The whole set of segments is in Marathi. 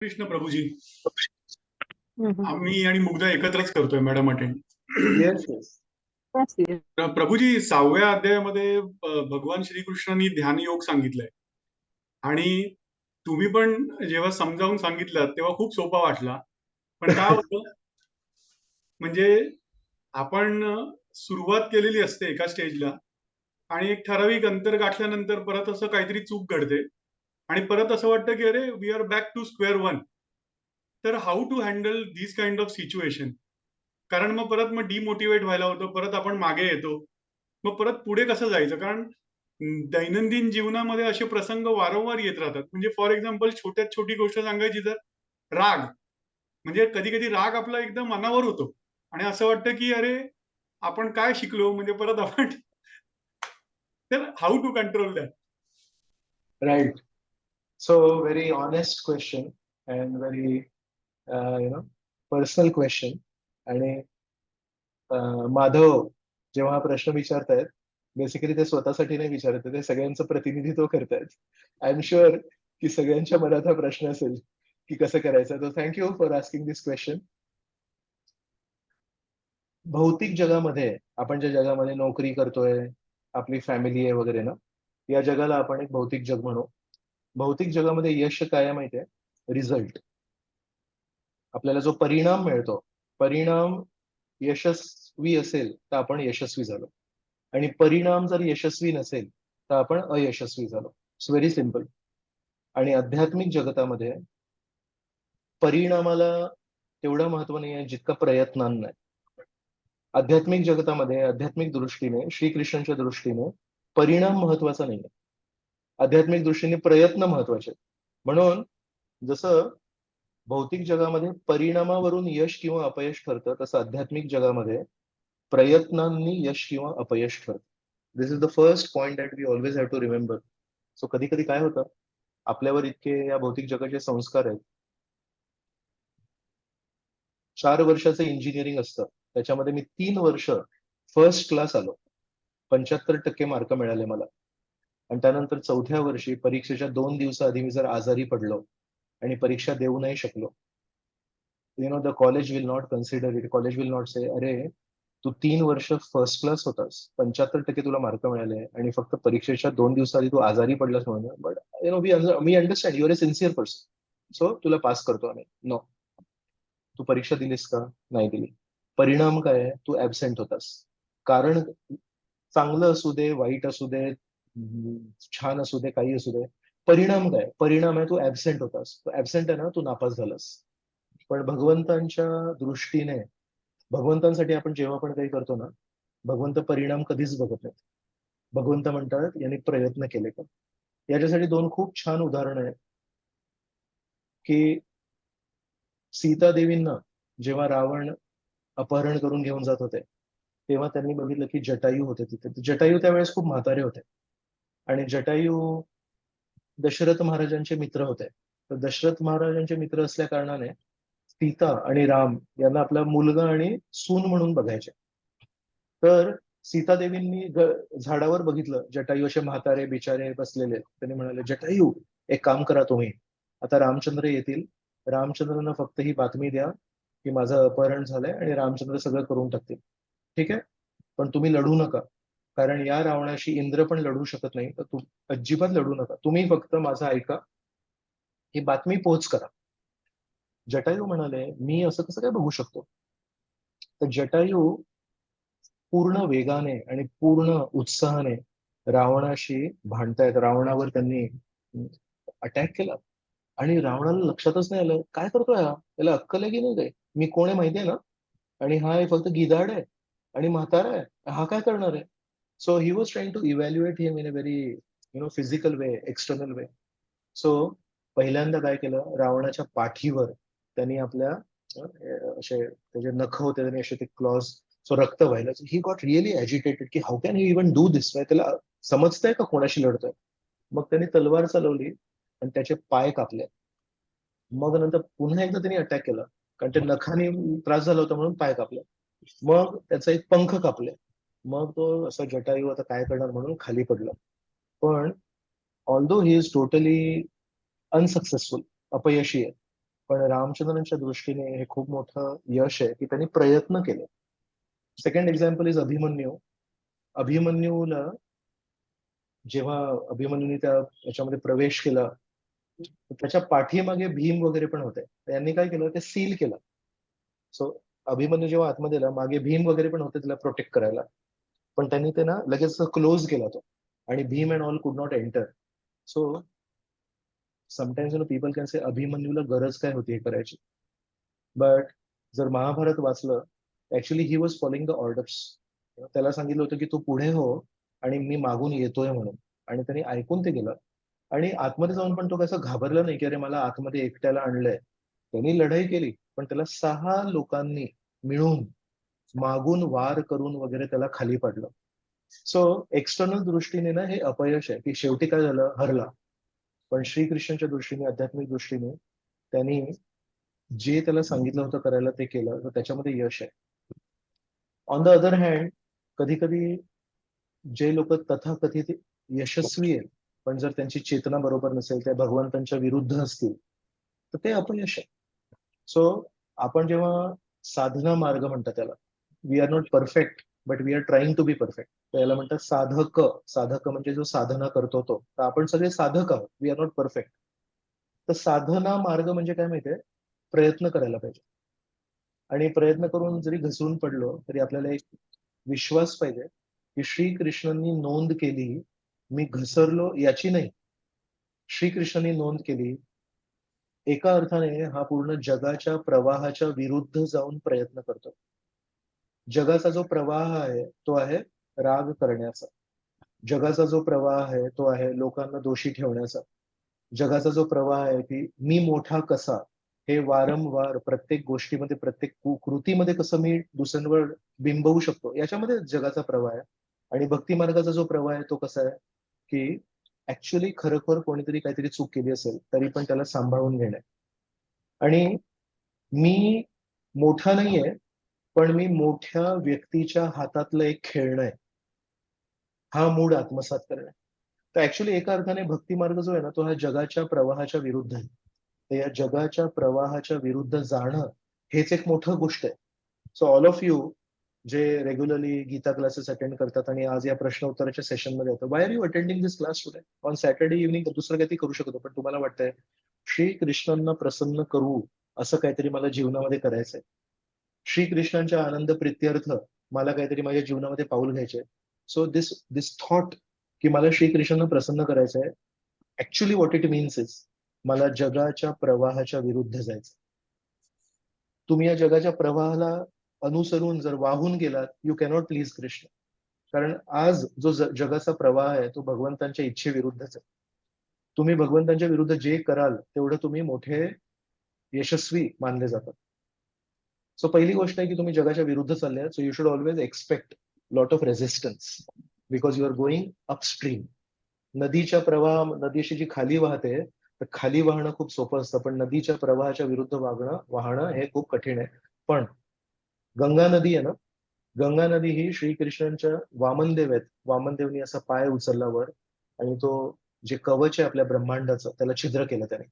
कृष्ण प्रभूजी. हम्म. आम्ही आणि मुग्धा एकत्रच करतोय madam attend. Yes yes. Yes, yes. Prabhuji 6व्या अध्यायामध्ये भगवान श्रीकृष्णांनी ध्यान योग सांगितलंय आणि तुम्ही पण जेव्हा समजावून सांगितलं तेव्हा खूप सोपा वाटला. पण काय होतं म्हणजे आपण सुरुवात केलेली असते एका स्टेजला आणि एक ठराविक अंतर गाठल्यानंतर परत असं काहीतरी चूक घडते आणि परत असं वाटतं की अरे we are back to square one. तर how to handle this kind of situation. कारण मग परत डिमोटिवेट व्हायला होतं, परत आपण मागे येतो, मग परत पुढे कसं जायचं. कारण दैनंदिन जीवनामध्ये असे प्रसंग वारंवार येत राहतात. म्हणजे फॉर एक्झाम्पल छोट्यात छोटी गोष्ट सांगायची तर राग. म्हणजे कधी कधी राग आपला एकदम मनावर होतो आणि असं वाटतं की अरे आपण काय शिकलो, म्हणजे परत आपण तर how to control that. Right. So very honest question and very personal question. आणि माधव जेव्हा हा प्रश्न विचारतायत बेसिकली ते स्वतःसाठी नाही विचारत, ते सगळ्यांचं प्रतिनिधित्व करतायत. आय एम शुअर की सगळ्यांच्या मनात हा प्रश्न असेल की कसं करायचं. तर thank you for asking this question. भौतिक जगामध्ये आपण ज्या जगामध्ये नोकरी करतोय, आपली फॅमिली आहे वगैरे ना, या जगाला आपण एक भौतिक जग म्हणू. भौतिक जगामध्ये यश काय आहे माहितीये? रिझल्ट. आपल्याला जो परिणाम मिळतो, परिणाम यशस्वी असेल तर आपण यशस्वी झालो आणि परिणाम जर यशस्वी नसेल तर आपण अयशस्वी झालो. It's very simple. आणि आध्यात्मिक जगतामध्ये परिणामाला तेवढं महत्व नाही आहे जितकं प्रयत्नांना आहे. आध्यात्मिक जगतामध्ये आध्यात्मिक दृष्टीने, श्रीकृष्णांच्या दृष्टीने परिणाम महत्वाचा नाही आहे. आध्यात्मिक दृष्टीने प्रयत्न महत्वाचे. म्हणून जसं भौतिक जगामध्ये परिणामावरून यश किंवा अपयश ठरतं, तसं आध्यात्मिक जगामध्ये प्रयत्नांनी यश किंवा अपयश ठरतं. This is the first point that we always have to remember. So कधी कधी काय होतं, आपल्यावर इतके या भौतिक जगाचे संस्कार आहेत. 4 वर्षाचं इंजिनिअरिंग असतं, त्याच्यामध्ये मी 3 वर्ष फर्स्ट क्लास आलो, 75% मार्क मिळाले मला. आणि त्यानंतर 4थ्या वर्षी परीक्षेच्या 2 दिवसाआधी मी जर आजारी पडलो आणि परीक्षा देऊ नाही शकलो, the college will not consider it. College will not say अरे तू 3 वर्ष फर्स्ट क्लास होतास, 75% तुला मार्क मिळाले आणि फक्त परीक्षेच्या 2 दिवसाआधी तू आजारी पडलास म्हणून. But we understand your a sincere person, so तुला पास करतो आम्ही. नो, तू परीक्षा दिलीस का? नाही दिली. परिणाम काय आहे? तू ऍबसेंट होतास. कारण चांगलं असू दे, वाईट असू दे, छान असू दे, काही असू दे, परिणाम काय? परिणाम आहे तू ऍबसेंट होतास. तू ऍबसेंट आहे ना, तू नापास झालास. पण भगवंतांच्या दृष्टीने, भगवंतांसाठी आपण जेव्हा पण काही करतो ना, भगवंत परिणाम कधीच बघत नाहीत. भगवंत म्हणतात यांनी प्रयत्न केले का. याच्यासाठी 2 खूप छान उदाहरणं आहेत. की सीतादेवींना जेव्हा रावण अपहरण करून घेऊन जात होते, तेव्हा त्यांनी बघितलं की जटायू होते तिथे. जटायू त्यावेळेस खूप म्हातारे होते आणि जटायू दशरथ महाराजांचे मित्र होते. तर दशरथ महाराजांचे मित्र असल्या कारणाने सीता आणि राम यांना आपला मुलगा आणि सून म्हणून बघायचे. तर सीतादेवींनी झाडावर बघितलं जटायू असे म्हातारे बिचारे बसलेले. त्यांनी म्हणाले, जटायू एक काम करा तुम्ही, आता रामचंद्र येतील, रामचंद्रांना फक्त ही बातमी द्या की माझं अपहरण झालंय आणि रामचंद्र सगळं करून टाकतील. ठीक आहे, पण तुम्ही लढू नका, कारण या रावणाशी इंद्र पण लढू शकत नाही, तर अजिबात लढू नका, तुम्ही फक्त माझं ऐका, ही बातमी पोहोच करा. जटायू म्हणाले, मी असं कसं काय बघू शकतो. तर जटायू पूर्ण वेगाने आणि पूर्ण उत्साहाने रावणाशी भांडतायत, रावणावर त्यांनी अटॅक केला आणि रावणाला लक्षातच नाही आलं काय करतोय हा, त्याला अक्कल आहे की नाही, काय मी कोण आहे माहितीये ना, आणि हा फक्त गिधाड आहे आणि म्हातारा आहे, हा काय करणार आहे. So he was trying to evaluate him in a very physical way, external way. So पहिल्यांदा काय केलं, रावणाच्या पाठीवर त्यांनी आपल्या असे त्याचे नख होते, त्यांनी असे ते क्लॉज, सो रक्त व्हायला. ही गॉट रिअली ॲजिटेटेड की how can he even do this. त्याला समजतंय का कोणाशी लढतोय. मग त्यांनी तलवार चालवली आणि त्याचे पाय कापले. मग नंतर पुन्हा एकदा त्यांनी अटॅक केला, कारण ते नखाने त्रास झाला होता म्हणून पाय कापले. मग त्याचा एक पंख कापले. मग तो असा जटायू आता काय करणार म्हणून खाली पडला. पण although he is totally unsuccessful, अपयशी आहे, पण रामचंद्रांच्या दृष्टीने हे खूप मोठं यश आहे की त्यांनी प्रयत्न केले. Second example is Abhimanyu. अभिमन्यूला जेव्हा अभिमन्यूने त्या याच्यामध्ये प्रवेश केला, त्याच्या पाठीमागे भीम वगैरे पण होते. त्यांनी काय केलं, ते सील केलं. सो अभिमन्यू जेव्हा आतमध्ये गेला, मागे भीम वगैरे पण होते त्याला प्रोटेक्ट करायला, पण त्यांनी ते ना लगेच क्लोज केला तो, आणि Bhim and all could not enter. So sometimes people can say अभिमन्यूला गरज काय होती हे करायची, बट जर महाभारत वाचलं, actually he was following the orders. त्याला सांगितलं होतं की तू पुढे हो आणि मी मागून येतोय म्हणून, आणि त्यांनी ऐकून ते गेलं. आणि आतमध्ये जाऊन पण तो कसं घाबरला नाही की अरे मला आतमध्ये एकट्याला आणलंय. त्यांनी लढाई केली, पण त्याला 6 लोकांनी मिळून मागून वार करून वगैरे त्याला खाली पाडलं. सो एक्सटर्नल दृष्टीने ना हे अपयश आहे की शेवटी काय झालं, हरला. पण श्रीकृष्णाच्या दृष्टीने, आध्यात्मिक दृष्टीने त्यांनी जे त्याला सांगितलं होतं करायला ते केलं, तर त्याच्यामध्ये यश आहे. ऑन द अदर हँड, कधी कधी जे लोक तथाकथित यशस्वी आहेत, पण जर त्यांची चेतना बरोबर नसेल, त्या भगवंतांच्या विरुद्ध असतील, तर ते अपयश आहे. सो आपण जेव्हा साधना मार्ग म्हणतात त्याला, we are not perfect but we are trying to be perfect. त्याला म्हणतात साधक. साधक म्हणजे जो साधना करतो तो. तर आपण सगळे साधक आहोत, वी आर नॉट परफेक्ट. तर साधना मार्ग म्हणजे काय माहितीये, प्रयत्न करायला पाहिजे. आणि प्रयत्न करून जरी घसरून पडलो तरी आपल्याला एक विश्वास पाहिजे की श्रीकृष्णांनी नोंद केली, मी घसरलो याची नाही, श्रीकृष्णांनी नोंद केली, एका अर्थाने हा पूर्ण जगाच्या प्रवाहाच्या विरुद्ध जाऊन प्रयत्न करतो. जगाचा जो प्रवाह आहे तो आहे राग करण्याचा. जगाचा जो प्रवाह आहे तो आहे लोकांना दोषी ठेवण्याचा. जगाचा जो प्रवाह आहे की मी मोठा कसा, हे वारंवार प्रत्येक गोष्टीमध्ये, प्रत्येक कृतीमध्ये कसं मी दुसऱ्यांवर बिंबवू शकतो, याच्यामध्ये जगाचा प्रवाह आहे. आणि भक्ती मार्गाचा जो प्रवाह आहे तो कसा आहे की ऍक्च्युली खरोखर कोणीतरी काहीतरी चूक केली असेल तरी पण त्याला सांभाळून घेणे. आणि मी मोठा नाहीये, पण मी मोठ्या व्यक्तीच्या हातातलं एक खेळणं आहे, हा मूड आत्मसात करणे. तर ऍक्च्युली एका अर्थाने भक्ती मार्ग जो आहे ना, तो ह्या जगाच्या प्रवाहाच्या विरुद्ध आहे. तर या जगाच्या प्रवाहाच्या विरुद्ध जाणं हेच एक मोठं गोष्ट आहे. सो ऑल ऑफ यू जे रेग्युलरली गीता क्लासेस अटेंड करतात आणि आज या प्रश्न उत्तराच्या सेशन मध्ये येतात, why are you attending this class today on Saturday evening? दुसरं काहीतरी करू शकतो, पण तुम्हाला वाटतंय श्रीकृष्णांना प्रसन्न करू असं काहीतरी मला जीवनामध्ये करायचंय, श्रीकृष्णांच्या आनंद प्रित्यर्थ मला काहीतरी माझ्या जीवनामध्ये पाऊल घ्यायचंय. सो दिस दिस थॉट की मला श्रीकृष्णांना प्रसन्न करायचंय, actually what it means is मला जगाच्या प्रवाहाच्या विरुद्ध जायचं. तुम्ही या जगाच्या प्रवाहाला अनुसरून जर वाहून गेलात, यू कॅनॉट प्लीज कृष्ण. कारण आज जो जगाचा प्रवाह आहे तो भगवंतांच्या इच्छेविरुद्धच आहे. तुम्ही भगवंतांच्या विरुद्ध जे कराल तेवढं तुम्ही मोठे यशस्वी मानले जातात. सो पहिली गोष्ट आहे की तुम्ही जगाच्या विरुद्ध चालले, so you should always expect lot of resistance because you are going upstream. नदीच्या प्रवाह, नदीशी जी खाली वाहते, तर खाली वाहणं खूप सोपं असतं, पण नदीच्या प्रवाहाच्या विरुद्ध वाहणं हे खूप कठीण आहे. पण गंगा नदी आहे ना, गंगा नदी ही श्रीकृष्णांच्या वामनदेव आहेत. वामनदेवनी असा पाय उचलला वर, आणि तो जे कवच आहे आपल्या ब्रह्मांडाचं त्याला छिद्र केलं त्याने,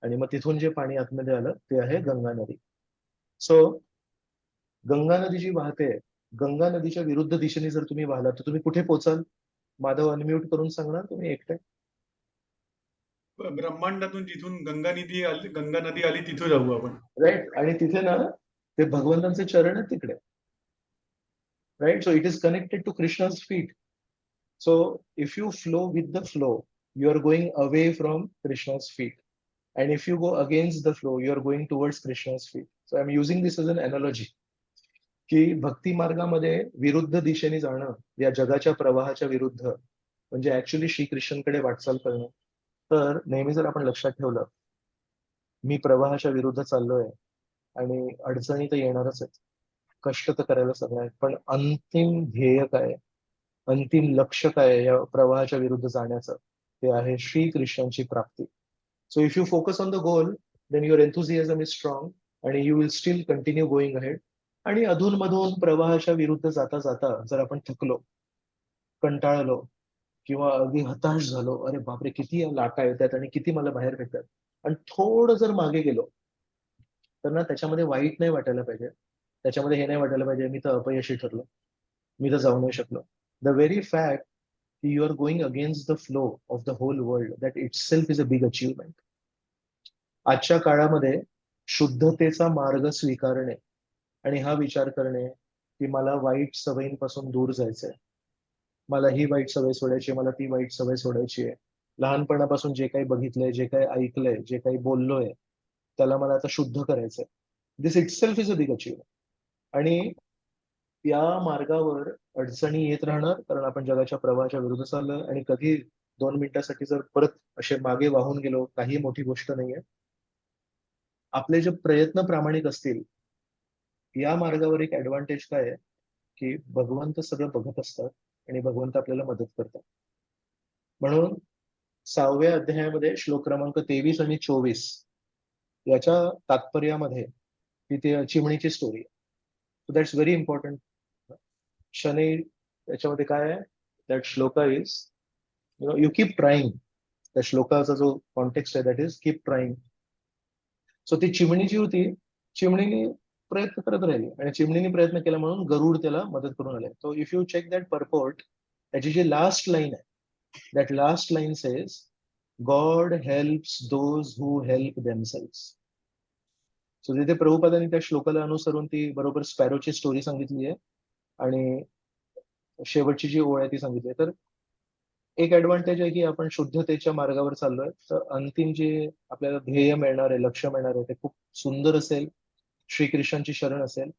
आणि मग तिथून जे पाणी आतमध्ये आलं ते आहे गंगा नदी. सो गंगा नदी जी वाहते, गंगा नदीच्या विरुद्ध दिशेने जर तुम्ही वाहलात तर तुम्ही कुठे पोचाल? माधव अनम्यूट करून सांगणार तुम्ही एकटे. ब्रह्मांडातून जिथून गंगा नदी आली तिथून जाऊ आपण. राईट. आणि तिथे ना ते भगवंतांचे चरण आहेत तिकडे. Right. So it is connected to Krishna's feet. So if you flow with the flow, you are going away from Krishna's feet. And if you go against the flow, you are going towards Krishna's feet. So I'm using this as an analogy. की भक्ती मार्गामध्ये विरुद्ध दिशेने जाणं, या जगाच्या प्रवाहाच्या विरुद्ध, म्हणजे ऍक्च्युली श्रीकृष्णांकडे वाटचाल करणं. तर नेहमी जर आपण लक्षात ठेवलं, मी प्रवाहाच्या विरुद्ध चाललोय आणि अडचणी तर येणारच आहेत, कष्ट तर करायला सगळं आहे, पण अंतिम ध्येय काय, अंतिम लक्ष्य काय या प्रवाहाच्या विरुद्ध जाण्याचं, ते आहे श्रीकृष्णांची प्राप्ती. So if you focus on the goal, then your enthusiasm is strong आणि you will still continue going ahead. आणि अधूनमधून प्रवाहाच्या विरुद्ध जाता जाता जर आपण थकलो, कंटाळलो, किंवा अगदी हताश झालो, अरे बापरे किती या लाटा येतात आणि किती मला बाहेर भेटतात, आणि थोडं जर मागे गेलो, तर ना त्याच्यामध्ये वाईट नाही वाटायला पाहिजे, त्याच्यामध्ये हे नाही वाटायला पाहिजे मी तर अपयशी ठरलो, मी तर जाऊ नाही शकलो. The very fact you are going against the flow of the whole world, that itself is a big achievement. आजच्या काळामध्ये शुद्धतेचा मार्ग स्वीकारणे आणि हा विचार करणे की मला वाईट सवयींपासून दूर जायचंय, मला ही वाईट सवय सोडायची, मला ती वाईट सवय सोडायची आहे, लहानपणापासून जे काही बघितलंय, जे काही ऐकलंय, जे काही बोललोय, त्याला मला आता शुद्ध करायचंय. This itself is a big achievement. आणि या मार्गावर अडचणी येत राहणार, कारण आपण जगाच्या प्रवाहाच्या विरुद्ध चाललोय. आणि कधी 2 मिनिटासाठी जर परत असे मागे वाहून गेलो, काही मोठी गोष्ट नाहीये. आपले जे प्रयत्न प्रामाणिक असतील, या मार्गावर एक ऍडव्हान्टेज काय आहे की भगवंत सगळं बघत असतात आणि भगवंत आपल्याला मदत करतात. म्हणून 6व्या अध्यायामध्ये श्लोक क्रमांक 23 आणि 24 याच्या तात्पर्यामध्ये तिथे चिमणीची स्टोरी आहे. So that's very important. Shani याच्यामध्ये काय आहे, that shloka is you keep trying. त्या श्लोकाचा जो कॉन्टेक्स्ट आहे that is keep trying. So ती चिमणी जी होती, चिमणीने प्रयत्न करत राहिली आणि चिमणीने प्रयत्न केला म्हणून गरुड त्याला मदत करून आले. So if you check that purport, त्याची जी लास्ट लाईन आहे, that last line says, God helps those who help themselves. So तिथे प्रभुपादांनी त्या श्लोकाला अनुसरून ती बरोबर स्पॅरोची स्टोरी सांगितली आहे आणि शेवटची जी ओळ आहे ती सांगितली आहे. तर एक ऍडव्हान्टेज आहे की आपण शुद्धतेच्या मार्गावर चाललोय, तर अंतिम जे आपल्याला ध्येय मिळणार आहे, लक्ष मिळणार आहे, ते खूप सुंदर असेल, श्रीकृष्णांची शरण असेल.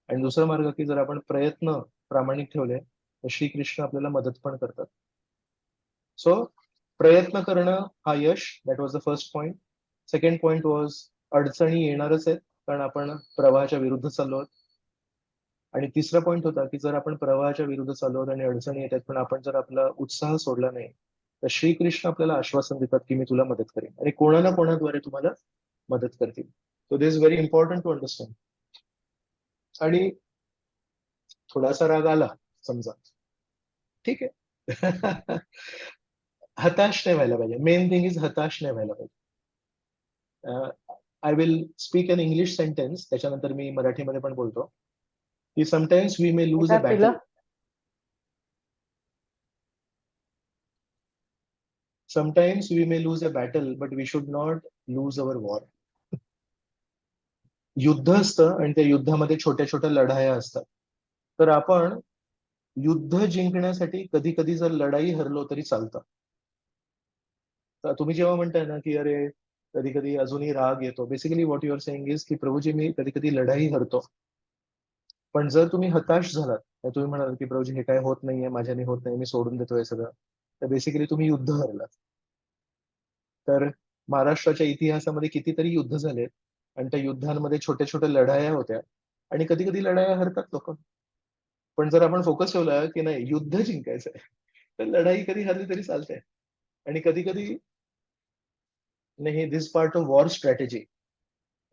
आणि दुसरा मार्ग की जर आपण प्रयत्न प्रामाणिक ठेवले तर श्रीकृष्ण आपल्याला मदत पण करतात. सो प्रयत्न करणं हा यश, that was the first point. Second point was अडचणी येणारच आहेत, कारण आपण प्रवाहाच्या विरुद्ध चाललो आहोत. आणि तिसरा पॉइंट होता की जर आपण प्रवाहाच्या विरुद्ध चाललो आहोत आणि अडचणी येतात, पण आपण जर आपला उत्साह सोडला नाही, तर श्रीकृष्ण आपल्याला आश्वासन देतात की मी तुला मदत करेन आणि कोणा ना कोणाद्वारे तुम्हाला मदत करतील. So this is very important to understand. आणि थोडासा राग आला समजा, ठीक आहे. हताश नाही व्हायला पाहिजे. मेन थिंग इज हताश नाही व्हायला पाहिजे. I will speak an English sentence, त्याच्यानंतर मी मराठीमध्ये पण बोलतो की sometimes we may lose a काय बॅटल. पिलं? Sometimes we may lose a battle, but we should not lose our war. युद्ध असतं आणि त्या युद्धामध्ये छोट्या छोट्या लढाया असतात. तर आपण युद्ध जिंकण्यासाठी कधी कधी जर लढाई हरलो तरी चालतं. तर तुम्ही जेव्हा म्हणताय ना की अरे कधी कधी अजूनही राग येतो, basically what you are saying is की प्रभूजी मी कधी कधी लढाई हरतो. पण जर तुम्ही हताश झालात, तर तुम्ही म्हणाल की प्रभूजी हे काय होत नाहीये, माझ्याने होत नाही, मी सोडून देतोय सगळं, तर बेसिकली तुम्ही युद्ध हरलात. तर महाराष्ट्राच्या इतिहासामध्ये कितीतरी युद्ध झालेत आणि त्या युद्धांमध्ये छोट्या छोट्या लढाया होत्या आणि कधी कधी लढाया हरतात लोक. पण जर आपण फोकस ठेवला की नाही युद्ध जिंकायचंय, तर लढाई कधी हरली तरी चालते. आणि कधी कधी नाही, this part of war strategy.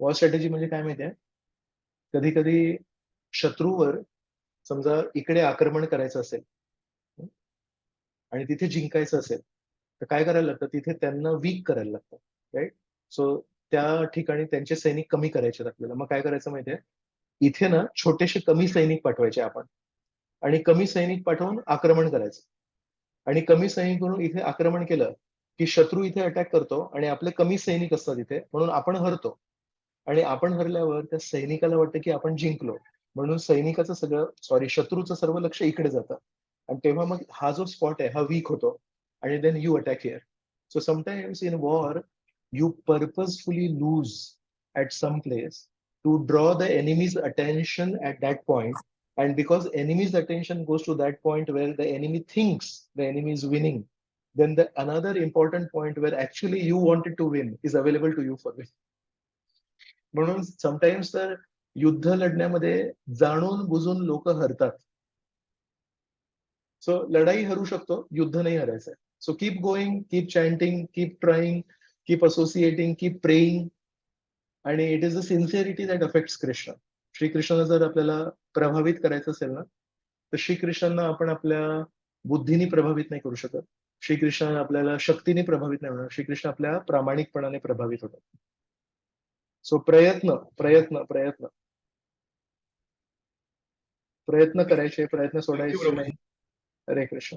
War strategy म्हणजे काय माहितीये, कधी कधी शत्रूवर समजा इकडे आक्रमण करायचं असेल आणि तिथे जिंकायचं असेल, तर काय करायला लागतं, तिथे त्यांना वीक करायला लागतं, राईट. सो त्या ठिकाणी त्यांचे सैनिक कमी करायचे आपल्याला. मग काय करायचं माहितीये, इथे ना छोटेसे कमी सैनिक पाठवायचे आपण आणि कमी सैनिक पाठवून आक्रमण करायचं. आणि कमी सैनिक करून इथे आक्रमण केलं की शत्रू इथे अटॅक करतो आणि आपले कमी सैनिक असतात इथे, म्हणून आपण हरतो. आणि आपण हरल्यावर त्या सैनिकाला वाटतं की आपण जिंकलो, म्हणून सैनिकाचं सगळं शत्रूचं सर्व लक्ष इकडे जातं आणि तेव्हा मग हा जो स्पॉट आहे हा वीक होतो आणि then you attack here. So sometimes in war you purposefully lose at some place to draw the enemy's attention at that point, and because enemy's attention goes to that point where the enemy thinks the enemy is winning, then the another important point where actually you wanted to win is available to you for win. म्हणून समटाइम्स तर युद्ध लढण्यामध्ये जाणून बुजून लोक हरतात. सो लढाई हरू शकतो, युद्ध नाही हरायचंय. So keep going, keep chanting, keep trying, keep associating, keep praying. आणि it is the sincerity that affects Krishna. श्रीकृष्णाला जर आपल्याला प्रभावित करायचं असेल ना, तर श्रीकृष्णांना आपण आपल्या बुद्धीने प्रभावित नाही करू शकत. श्रीकृष्ण आपल्याला शक्तीने प्रभावित नाही होणार, श्रीकृष्ण आपल्या प्रामाणिकपणाने प्रभावित होतात. सो प्रयत्न प्रयत्न प्रयत्न प्रयत्न करायचे, प्रयत्न सोडायचे प्रभूजी. नाही. हरे कृष्ण.